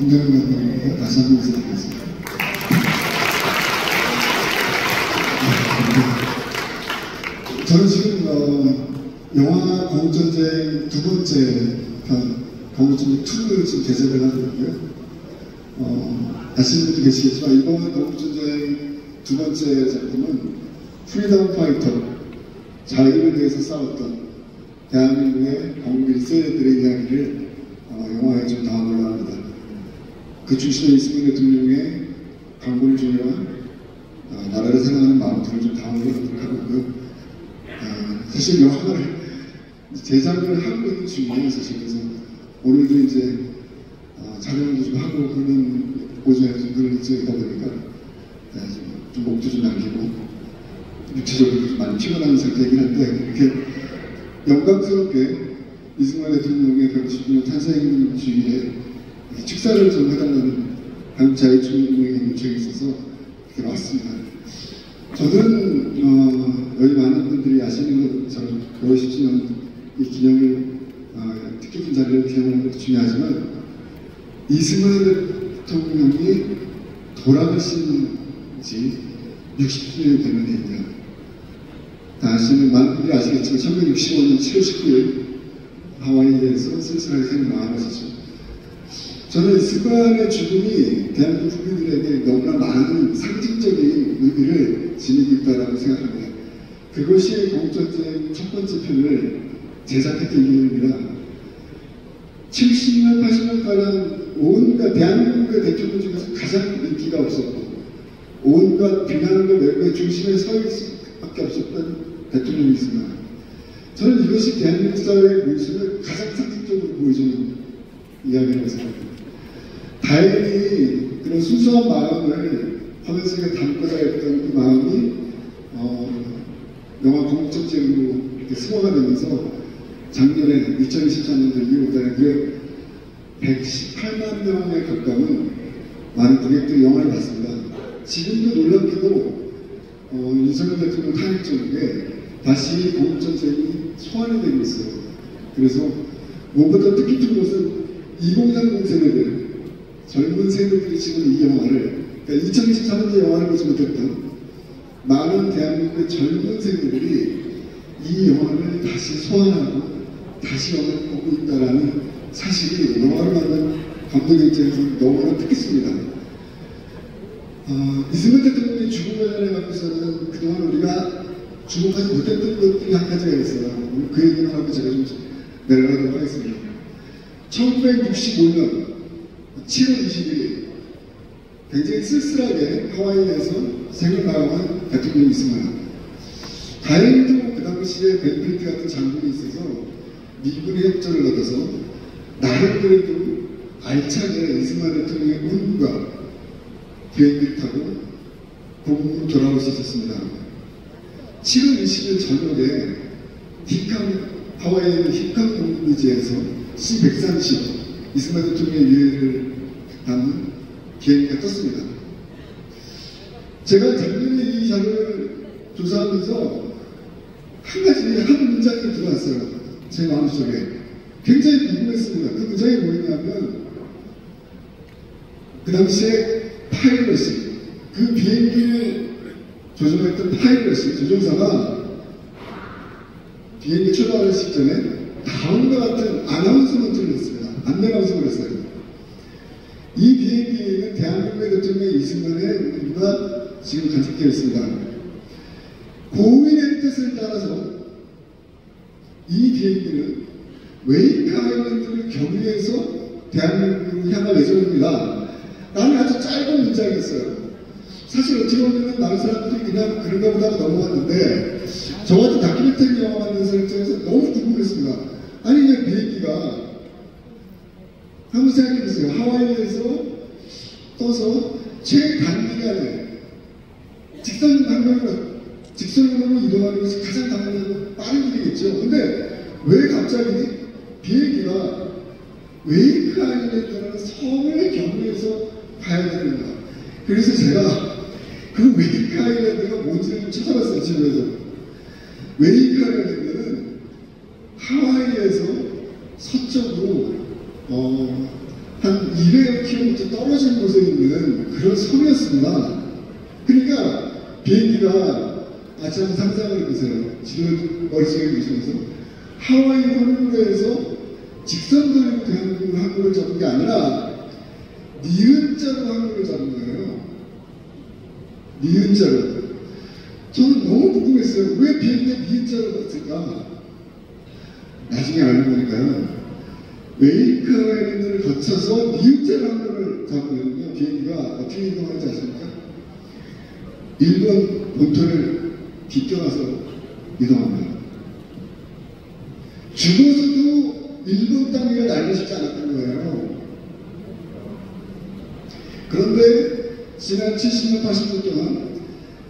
김정은 감독님께 다시 한번 인사드리겠습니다. 저는 지금 영화 거국전쟁 두 번째 편 거국전쟁 2를 지금 개봉을 하고 있고요. 아시는 분도 계시겠지만 이번 거국전쟁 두 번째 작품은 프리덤 파이터, 자유를 위해서 싸웠던 대한민국의 건국 1세들의 이야기를 영화에 좀 담아보려고 합니다. 그 중심에 이승만 대통령의 강골조와 나라를 사랑하는 마음들을 좀 담아보려고 하고 있고요. 사실 영화를 제작을 하고 있는 중이에요, 사실. 그래서 오늘도 이제 촬영도 좀 하고 그런 오전에 좀 그런 일정이다 보니까 좀 목도 좀 남기고 육체적으로 좀 많이 피곤한 상태이긴 한데, 이렇게 영광스럽게 이승만 대통령의 150주년 탄생 주일에 축사를 좀 해달라는 한국 자유주의의 요청이 있어서 이렇게 왔습니다. 저는 여기 많은 분들이 아시는 것처럼 150주년 이 기념을 특히 자리를 기념하는 것도 중요하지만, 이승만 대통령이 돌아가신 지 60주년이 되는 해입니다. 다 아시는 많은 분들이 아시겠지만 1965년 7월 19일 하와이에서 쓸쓸하게 생명하셨죠. 저는 이승만의 죽음이 대한민국 국민들에게 너무나 많은 상징적인 의미를 지니고 있다고 생각합니다. 그것이 거국전쟁 첫 번째 편을 제작했던 이유입니다. 70년, 80년가량 온갖 대한민국의 대통령 중에서 가장 인기가 없었고 온갖 비난과 매국의 중심에 서 있을 수밖에 없었던 대통령이 이승만. 저는 이것이 대한민국 사회의 모습을 가장 상징적으로 보여주는 이야기라고 생각합니다. 다행히 그런 순수한 마음을 화면 속에 담고자 했던 그 마음이 영화 거국전쟁으로 이렇게 승화가 되면서 작년에 2024년도 이후에 무려 118만 명에 가까운 많은 관객들이 영화를 봤습니다. 지금도 놀랍게도 윤석열 대통령 탄핵 전후에 다시 거국전쟁이 소환이 되고 있어요. 그래서 무엇보다 뜻깊은 것은 2030 세대들, 젊은 세대들이 지금 이 영화를, 그러니까 2023년에 영화를 보지 못했던 많은 대한민국의 젊은 세대들이 이 영화를 다시 소환하고 다시 영화를 보고 있다는 사실이 영화를 만든 감독의 입장에서 너무나 뜻깊습니다. 이승만 대통령의 죽음에 관해서는 그동안 우리가 주목하지 못했던 것들이 한 가지가 있어요. 그 얘기를 하고 제가 좀 내려가도록 하겠습니다. 1965년 7월 20일 굉장히 쓸쓸하게 하와이에서 생을 마감한 대통령 이승만. 다행히도 그 당시에 벤필트 같은 장군이 있어서 미군의 협조를 얻어서 나름대로 알차게 이승만 대통령의 운과 비행기를 타고 본국으로 돌아올 수 있었습니다. 7월 20일 저녁에 하와이의 힙캄 공군기지에서 C-130 이승만 대통령의 유해를 담은 비행기가 떴습니다. 제가 작년에 이 자료를 조사하면서 한 문장이 들어왔어요. 제 마음속에. 굉장히 궁금했습니다. 그 문장이 뭐였냐면, 그 당시에 파일럿이, 그 비행기를 조종했던 파일럿이, 조종사가 비행기 출발을 직전에 다음과 같은 아나운서먼트를 했습니다. 안내 방송을 했어요. 이 비행기에는 대한민국의 대통령 이승만의 의미가 지금 간직되어 있습니다. 고인의 뜻을 따라서 이 비행기는 웨이크 아일랜드를 경유해서 대한민국으로 향할 예정입니다. 라는 아주 짧은 문장이었어요. 사실 어떻게 보면 많은 사람들이 그냥 그런가 보다 넘어갔는데, 저 같은 다큐멘터리 영화 만드는 사람 입장에서 너무 궁금했습니다. 아니, 이 비행기가 한번 생각해보세요. 하와이에서 떠서 최단기간에 직선으로 이동하는 것이 가장 당연하고 빠른 일이겠죠. 근데 왜 갑자기 비행기가 웨이크 아일랜드라는 섬을 경유해서 가야 되는가? 그래서 제가 그 웨이크 아일랜드가 뭔지를 좀 찾아봤어요. 집에서. 웨이크 아일랜드는 하와이에서 서쪽으로 한 200km 떨어진 곳에 있는 그런 섬이었습니다. 그러니까 비행기가 아침 한번 상상을 해보세요. 지금 머릿속에 보시면서 하와이 호놀룰루에서 직선거리로 대한민국 항공을 잡은 게 아니라 니은자로 항공을 잡은 거예요. 니은자로. 저는 너무 궁금했어요. 왜 비행기가 니은자로 갔을까? 나중에 알고 보니까요. 웨이크 아일랜드를 거쳐서 니은자로 항공을 잡으면요. 비행기가 어떻게 이동하는지 아십니까? 일본 본토를 비껴가서 이동합니다. 죽어서도 일본 땅 위에 날고 싶지 않았던 거예요. 그런데 지난 70년, 80년 동안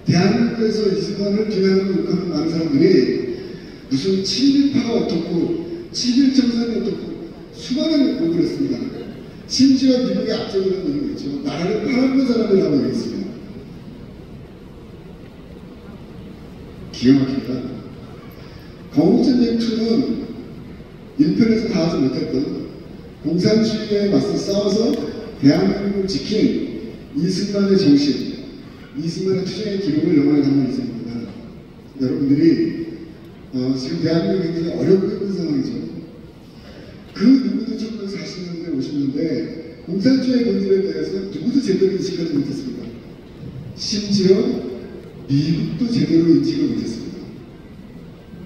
대한민국에서 이 순간을 비난하고 욕하는 많은 사람들이 무슨 친일파가 어떻고 친일정상이 어떻고 수많은 욕을 했습니다. 심지어 미국의 앞서는 얘기를 했죠. 나라를 팔아먹는 사람이라고 얘기했습니다. 기가 막힙니다. 거국전쟁2는 1편에서 다 하지 못했던 공산주의에 맞서 싸워서 대한민국을 지킨 이승만의 정신, 이승만의 투쟁의 기록을 영화에 담아 있습니다. 여러분들이 지금 대한민국이 굉장히 어렵고 있는 상황이죠. 그 누구도 1940년대, 50년대 공산주의의 본질에 대해서 누구도 제대로 인식하지 못했습니다. 심지어 미국도 제대로 인식을 못했습니다.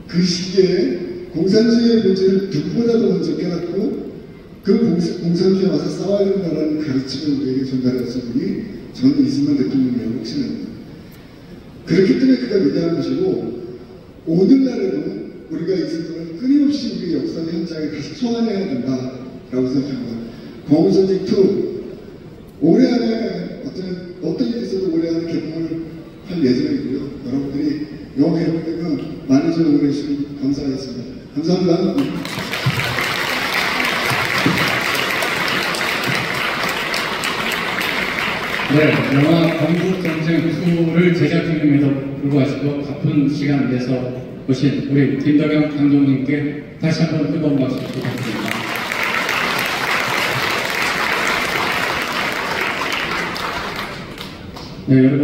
그 시기에 공산주의의 본질을 누구보다도 먼저 깨닫고 그 공산주의에 와서 싸워야 된다는 가르침을 우리에게 전달했던 분이 저는 이승만 대통령이라고 확신합니다. 그렇기 때문에 그가 위대한 것이고 오늘날에도 우리가 이승만을 끊임없이 우리 역사의 현장에 다시 소환해야 된다라고 생각합니다. 거국전쟁2 올해 안에 어떤 일이 있어도 올해 안에 개봉을 할 예정이고요. 여러분들이 영화 개봉되면 많이 좀 응원해 주시면 감사하겠습니다. 감사합니다. 네, 영화 거국전쟁2를 제작 중임에도 불구하고 바쁜 시간 내서 오신 우리 김덕영 감독님께 다시 한번 뜨거운 박수 부탁드립니다. 네, 여러분.